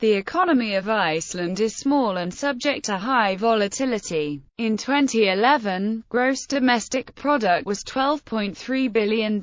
The economy of Iceland is small and subject to high volatility. In 2011, gross domestic product was $12.3 billion.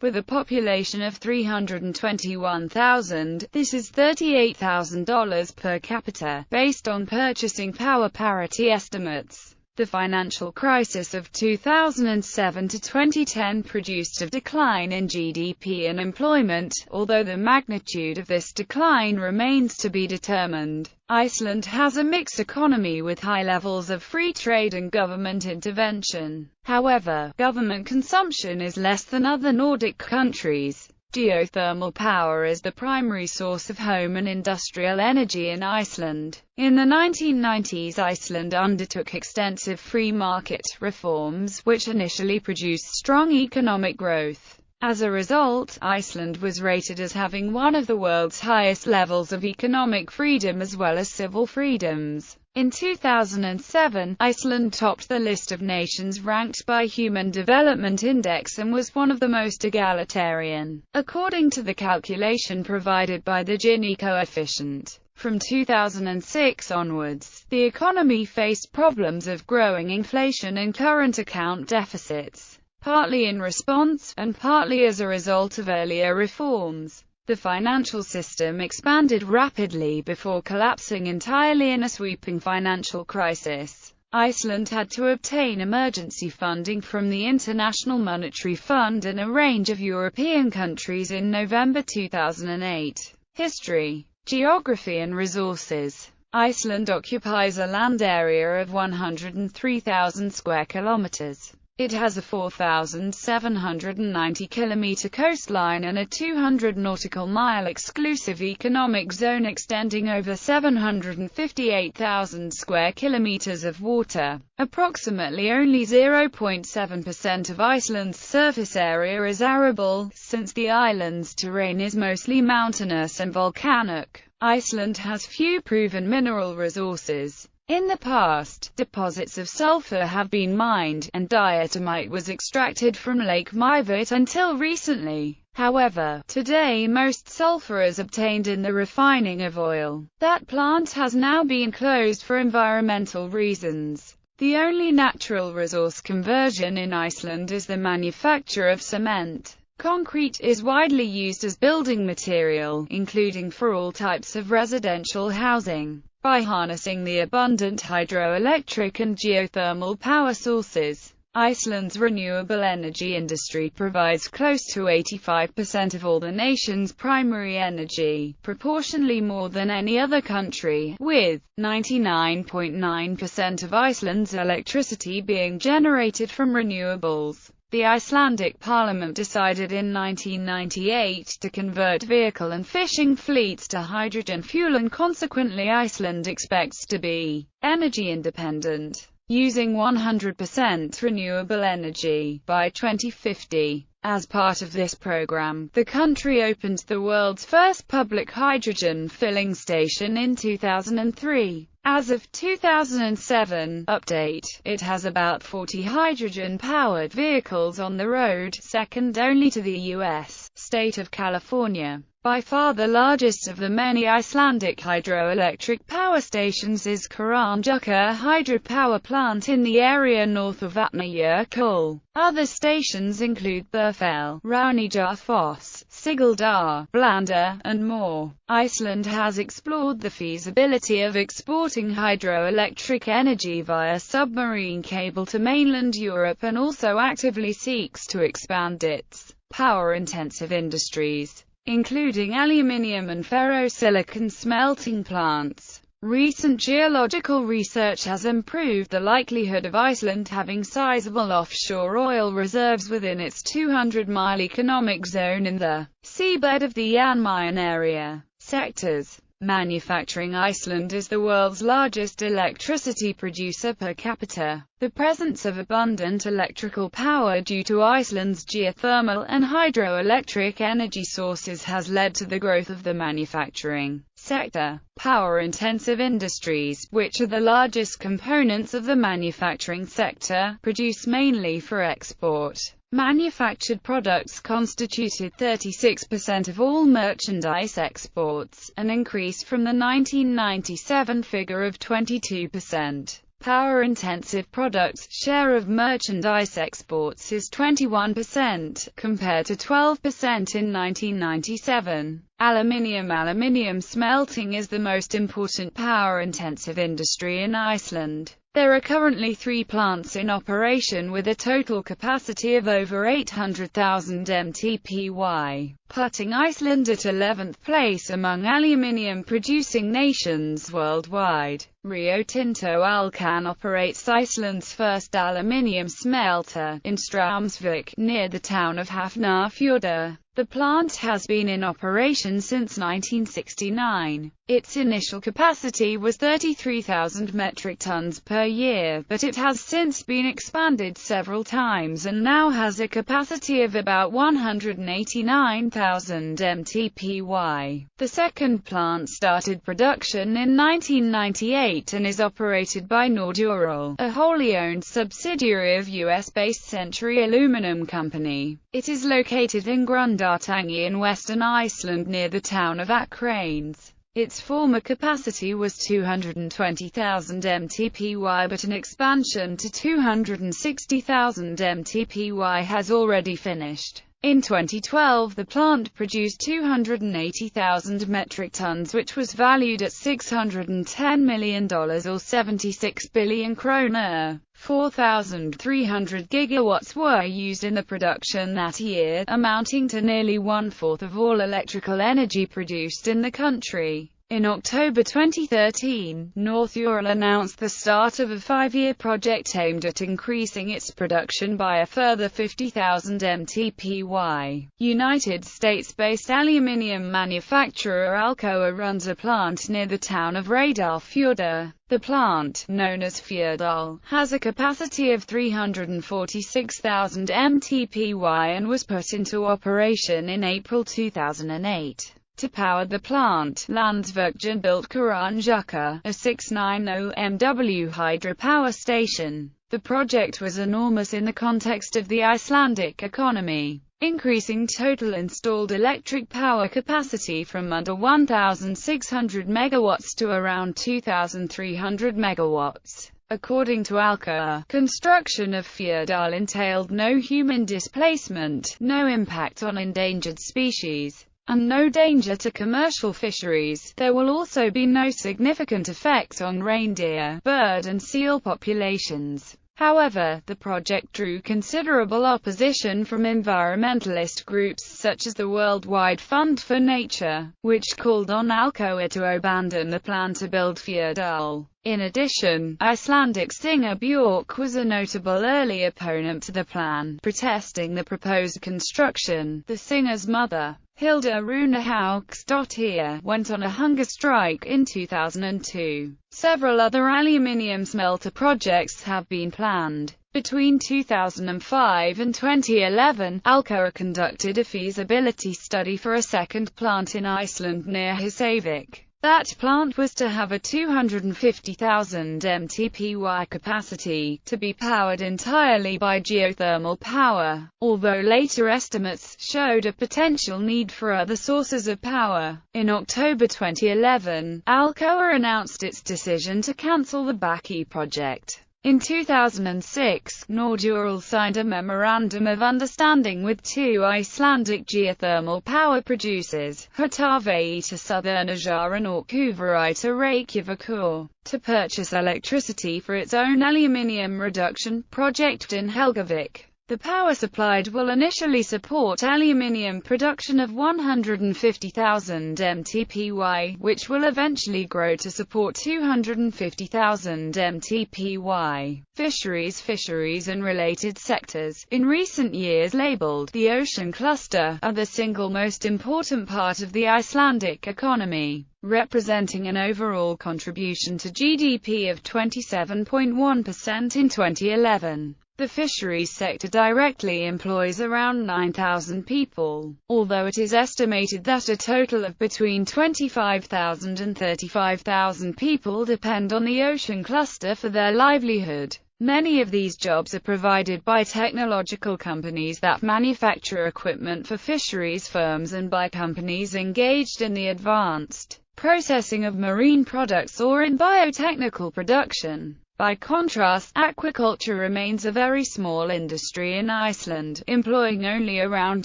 With a population of 321,000, this is $38,000 per capita, based on purchasing power parity estimates. The financial crisis of 2007 to 2010 produced a decline in GDP and employment, although the magnitude of this decline remains to be determined. Iceland has a mixed economy with high levels of free trade and government intervention. However, government consumption is less than other Nordic countries. Geothermal power is the primary source of home and industrial energy in Iceland. In the 1990s, Iceland undertook extensive free market reforms, which initially produced strong economic growth. As a result, Iceland was rated as having one of the world's highest levels of economic freedom as well as civil freedoms. In 2007, Iceland topped the list of nations ranked by Human Development Index and was one of the most egalitarian, according to the calculation provided by the Gini coefficient. From 2006 onwards, the economy faced problems of growing inflation and current account deficits, partly in response, and partly as a result of earlier reforms. The financial system expanded rapidly before collapsing entirely in a sweeping financial crisis. Iceland had to obtain emergency funding from the International Monetary Fund and a range of European countries in November 2008. History, geography and resources. Iceland occupies a land area of 103,000 square kilometers. It has a 4,790 kilometer coastline and a 200 nautical mile exclusive economic zone extending over 758,000 square kilometers of water. Approximately only 0.7% of Iceland's surface area is arable, since the island's terrain is mostly mountainous and volcanic. Iceland has few proven mineral resources. In the past, deposits of sulfur have been mined, and diatomite was extracted from Lake Mývatn until recently. However, today most sulfur is obtained in the refining of oil. That plant has now been closed for environmental reasons. The only natural resource conversion in Iceland is the manufacture of cement. Concrete is widely used as building material, including for all types of residential housing. By harnessing the abundant hydroelectric and geothermal power sources, Iceland's renewable energy industry provides close to 85% of all the nation's primary energy, proportionally more than any other country, with 99.9% of Iceland's electricity being generated from renewables. The Icelandic parliament decided in 1998 to convert vehicle and fishing fleets to hydrogen fuel, and consequently Iceland expects to be energy independent, using 100% renewable energy by 2050. As part of this program, the country opened the world's first public hydrogen filling station in 2003. As of 2007 update, it has about 40 hydrogen-powered vehicles on the road, second only to the U.S. state of California. By far the largest of the many Icelandic hydroelectric power stations is Karanjaka hydropower plant in the area north of Vatnajökull. Other stations include Burfell, Ránnijarfoss, Sigaldar, Blanda, and more. Iceland has explored the feasibility of exporting hydroelectric energy via submarine cable to mainland Europe and also actively seeks to expand its power-intensive industries, including aluminium and ferrosilicon smelting plants. Recent geological research has improved the likelihood of Iceland having sizable offshore oil reserves within its 200-mile economic zone in the seabed of the Jan Mayen area. Sectors. Manufacturing. Iceland is the world's largest electricity producer per capita. The presence of abundant electrical power due to Iceland's geothermal and hydroelectric energy sources has led to the growth of the manufacturing sector. Power-intensive industries, which are the largest components of the manufacturing sector, produce mainly for export. Manufactured products constituted 36% of all merchandise exports, an increase from the 1997 figure of 22%. Power-intensive products' share of merchandise exports is 21%, compared to 12% in 1997. Aluminium smelting is the most important power-intensive industry in Iceland. There are currently 3 plants in operation with a total capacity of over 800,000 mtPY, putting Iceland at 11th place among aluminium-producing nations worldwide. Rio Tinto Alcan operates Iceland's first aluminium smelter, in Straumsvík, near the town of Hafnarfjörður. The plant has been in operation since 1969. Its initial capacity was 33,000 metric tons per year, but it has since been expanded several times and now has a capacity of about 189,000 mtPY. The second plant started production in 1998 and is operated by Nordural, a wholly owned subsidiary of US-based Century Aluminum Company. It is located in Grundartangi in western Iceland near the town of Akranes. Its former capacity was 220,000 mtPY, but an expansion to 260,000 mtPY has already finished. In 2012, the plant produced 280,000 metric tons, which was valued at $610 million or 76 billion kroner. 4,300 gigawatts were used in the production that year, amounting to nearly 1/4 of all electrical energy produced in the country. In October 2013, Nordural announced the start of a 5-year project aimed at increasing its production by a further 50,000 mtPY. United States-based aluminium manufacturer Alcoa runs a plant near the town of Reyðarfjörður. The plant, known as Fjörðál, has a capacity of 346,000 mtPY and was put into operation in April 2008. To power the plant, Landsvirkjun built Karanjaka, a 690 MW hydropower station. The project was enormous in the context of the Icelandic economy, increasing total installed electric power capacity from under 1,600 megawatts to around 2,300 megawatts. According to Alcoa, construction of Fjörðál entailed no human displacement, no impact on endangered species, and no danger to commercial fisheries. There will also be no significant effect on reindeer, bird and seal populations. However, the project drew considerable opposition from environmentalist groups such as the Worldwide Fund for Nature, which called on Alcoa to abandon the plan to build Fjörðál. In addition, Icelandic singer Björk was a notable early opponent to the plan, protesting the proposed construction. The singer's mother, Hilda Runa Hauksdóttir, went on a hunger strike in 2002. Several other aluminium smelter projects have been planned. Between 2005 and 2011, Alcoa conducted a feasibility study for a second plant in Iceland near Húsavík. That plant was to have a 250,000 mtPY capacity, to be powered entirely by geothermal power, although later estimates showed a potential need for other sources of power. In October 2011, Alcoa announced its decision to cancel the Baki project. In 2006, Nordural signed a Memorandum of Understanding with 2 Icelandic geothermal power producers, Hitaveita Suðurnesja and Orkuveita Reykjavíkur, to purchase electricity for its own aluminium reduction project in Helguvík. The power supplied will initially support aluminium production of 150,000 mtPY, which will eventually grow to support 250,000 mtPY. Fisheries and related sectors, in recent years labeled the ocean cluster, are the single most important part of the Icelandic economy, representing an overall contribution to GDP of 27.1% in 2011. The fisheries sector directly employs around 9,000 people, although it is estimated that a total of between 25,000 and 35,000 people depend on the ocean cluster for their livelihood. Many of these jobs are provided by technological companies that manufacture equipment for fisheries firms and by companies engaged in the advanced processing of marine products or in biotechnical production. By contrast, aquaculture remains a very small industry in Iceland, employing only around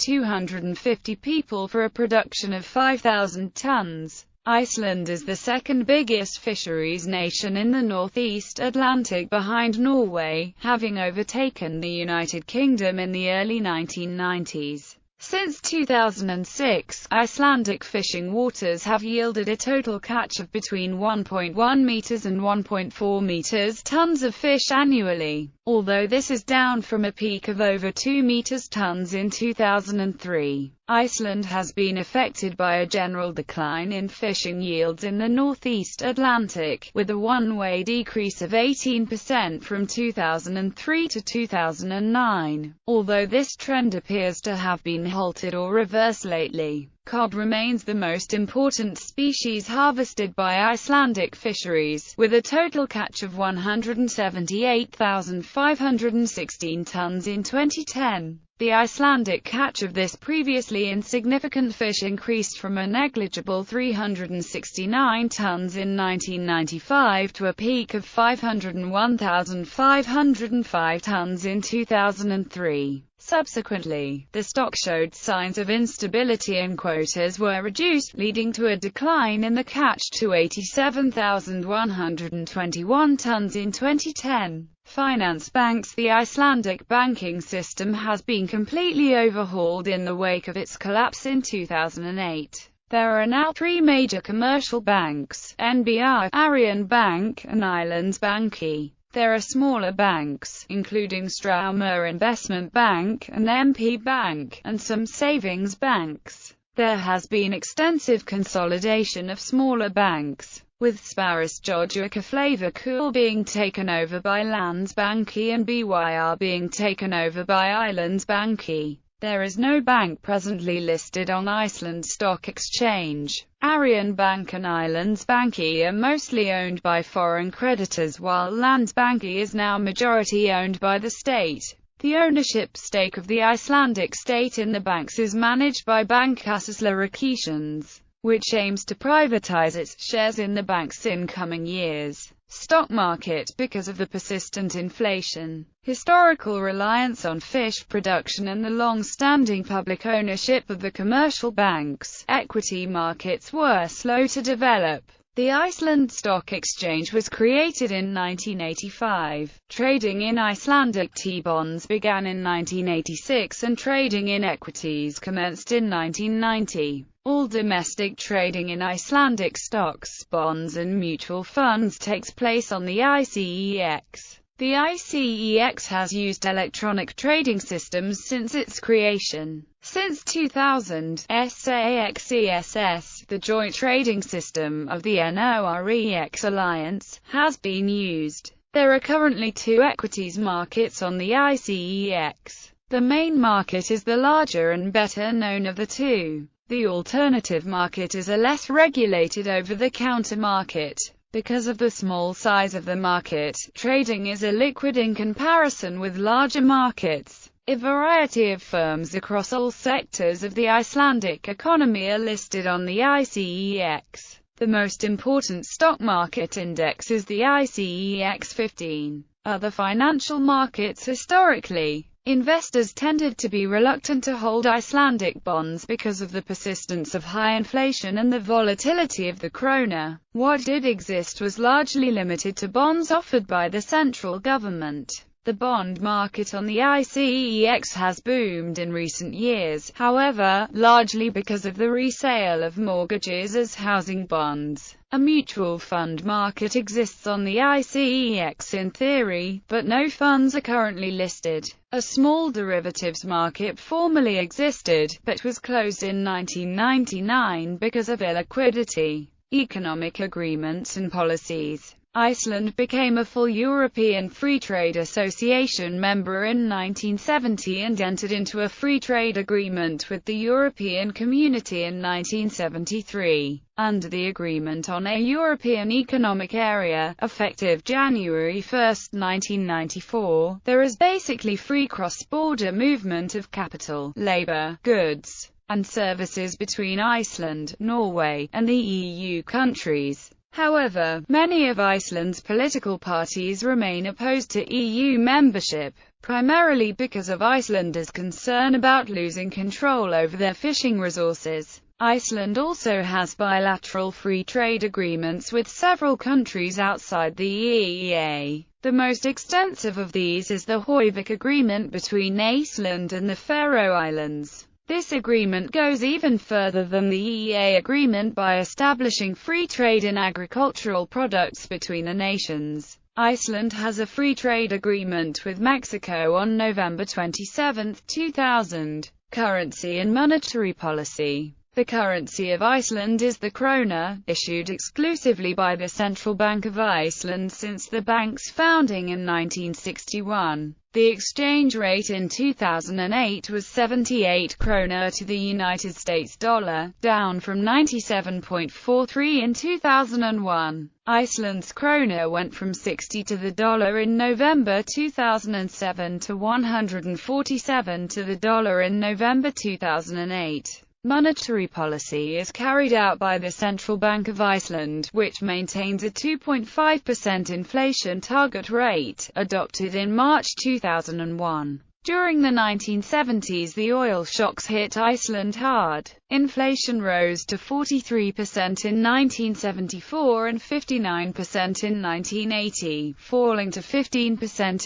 250 people for a production of 5,000 tons. Iceland is the second biggest fisheries nation in the northeast Atlantic behind Norway, having overtaken the United Kingdom in the early 1990s. Since 2006, Icelandic fishing waters have yielded a total catch of between 1.1 meters and 1.4 meters tons of fish annually, although this is down from a peak of over 2 meters tons in 2003. Iceland has been affected by a general decline in fishing yields in the northeast Atlantic, with a one-way decrease of 18% from 2003 to 2009, although this trend appears to have been halted or reversed lately. Cod remains the most important species harvested by Icelandic fisheries, with a total catch of 178,516 tons in 2010. The Icelandic catch of this previously insignificant fish increased from a negligible 369 tons in 1995 to a peak of 501,505 tons in 2003. Subsequently, the stock showed signs of instability and quotas were reduced, leading to a decline in the catch to 87,121 tons in 2010. Finance banks. The Icelandic banking system has been completely overhauled in the wake of its collapse in 2008. There are now three major commercial banks: NBI, Arion Bank, and Íslandsbanki. There are smaller banks, including Straumur Investment Bank and MP Bank, and some savings banks. There has been extensive consolidation of smaller banks, with Sparisjóðakaflavakul being taken over by Landsbanki and BYR being taken over by Íslandsbanki. There is no bank presently listed on Iceland Stock Exchange. Arion Bank and Íslandsbanki are mostly owned by foreign creditors, while Landsbanki is now majority owned by the state. The ownership stake of the Icelandic state in the banks is managed by Bankasýsla, which aims to privatize its shares in the banks in coming years. Stock market. Because of the persistent inflation, historical reliance on fish production and the long-standing public ownership of the commercial banks, equity markets were slow to develop. The Iceland Stock Exchange was created in 1985. Trading in Icelandic T-bonds began in 1986 and trading in equities commenced in 1990. All domestic trading in Icelandic stocks, bonds and mutual funds takes place on the ICEX. The ICEX has used electronic trading systems since its creation. Since 2000, SAXESS, the joint trading system of the NOREX Alliance, has been used. There are currently two equities markets on the ICEX. The main market is the larger and better known of the two. The alternative market is a less regulated over-the-counter market. Because of the small size of the market, trading is illiquid in comparison with larger markets. A variety of firms across all sectors of the Icelandic economy are listed on the ICEX. The most important stock market index is the ICEX 15. Other financial markets. Historically, investors tended to be reluctant to hold Icelandic bonds because of the persistence of high inflation and the volatility of the krona. What did exist was largely limited to bonds offered by the central government. The bond market on the ICEX has boomed in recent years, however, largely because of the resale of mortgages as housing bonds. A mutual fund market exists on the ICEX in theory, but no funds are currently listed. A small derivatives market formerly existed, but was closed in 1999 because of illiquidity, economic agreements and policies. Iceland became a full European Free Trade Association member in 1970 and entered into a free trade agreement with the European Community in 1973. Under the Agreement on a European Economic Area, effective January 1, 1994, there is basically free cross-border movement of capital, labour, goods, and services between Iceland, Norway, and the EU countries. However, many of Iceland's political parties remain opposed to EU membership, primarily because of Icelanders' concern about losing control over their fishing resources. Iceland also has bilateral free trade agreements with several countries outside the EEA. The most extensive of these is the Hoyvík Agreement between Iceland and the Faroe Islands. This agreement goes even further than the EEA agreement by establishing free trade in agricultural products between the nations. Iceland has a free trade agreement with Mexico on November 27, 2000. Currency and monetary policy. The currency of Iceland is the krona, issued exclusively by the Central Bank of Iceland since the bank's founding in 1961. The exchange rate in 2008 was 78 krona to the United States dollar, down from 97.43 in 2001. Iceland's krona went from 60 to the dollar in November 2007 to 147 to the dollar in November 2008. Monetary policy is carried out by the Central Bank of Iceland, which maintains a 2.5% inflation target rate, adopted in March 2001. During the 1970s, the oil shocks hit Iceland hard. Inflation rose to 43% in 1974 and 59% in 1980, falling to 15%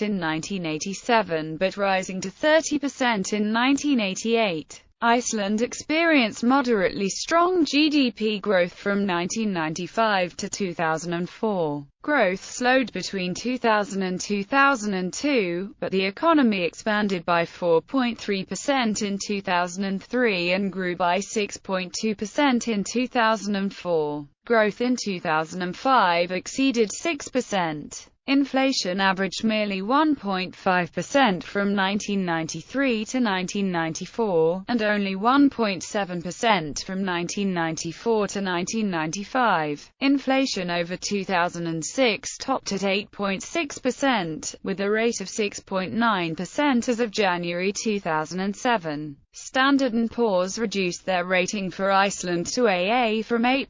in 1987 but rising to 30% in 1988. Iceland experienced moderately strong GDP growth from 1995 to 2004. Growth slowed between 2000 and 2002, but the economy expanded by 4.3% in 2003 and grew by 6.2% in 2004. Growth in 2005 exceeded 6%. Inflation averaged merely 1.5% from 1993 to 1994, and only 1.7% from 1994 to 1995. Inflation over 2006 topped at 8.6%, with a rate of 6.9% as of January 2007. Standard & Poor's reduced their rating for Iceland to AA from A+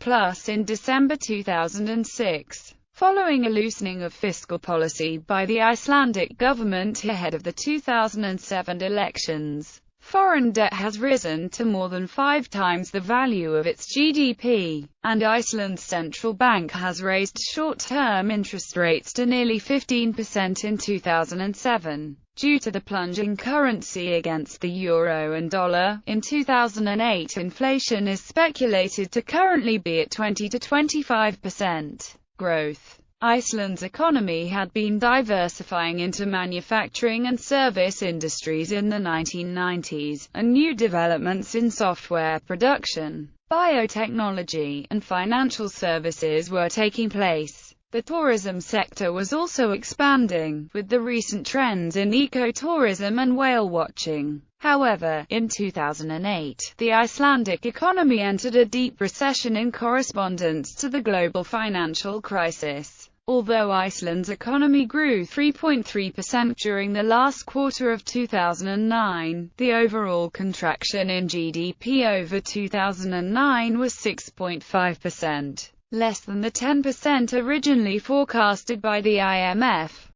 in December 2006. Following a loosening of fiscal policy by the Icelandic government ahead of the 2007 elections, foreign debt has risen to more than 5 times the value of its GDP, and Iceland's central bank has raised short-term interest rates to nearly 15% in 2007. Due to the plunging currency against the euro and dollar, in 2008 inflation is speculated to currently be at 20 to 25%. Growth. Iceland's economy had been diversifying into manufacturing and service industries in the 1990s, and new developments in software production, biotechnology, and financial services were taking place. The tourism sector was also expanding, with the recent trends in eco-tourism and whale watching. However, in 2008, the Icelandic economy entered a deep recession in correspondence to the global financial crisis. Although Iceland's economy grew 3.3% during the last quarter of 2009, the overall contraction in GDP over 2009 was 6.5%. Less than the 10% originally forecasted by the IMF.